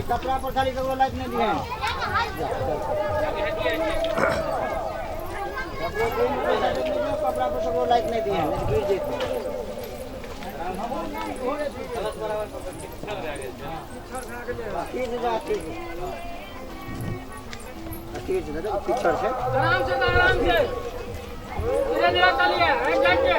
कपड़ा पर खाली कपड़ा लाइक नहीं दिए कपड़ा पर कपड़ा लाइक नहीं दिए गिर जेते पिछड़ से आराम से धीरे धीरे चलिए एक घंटे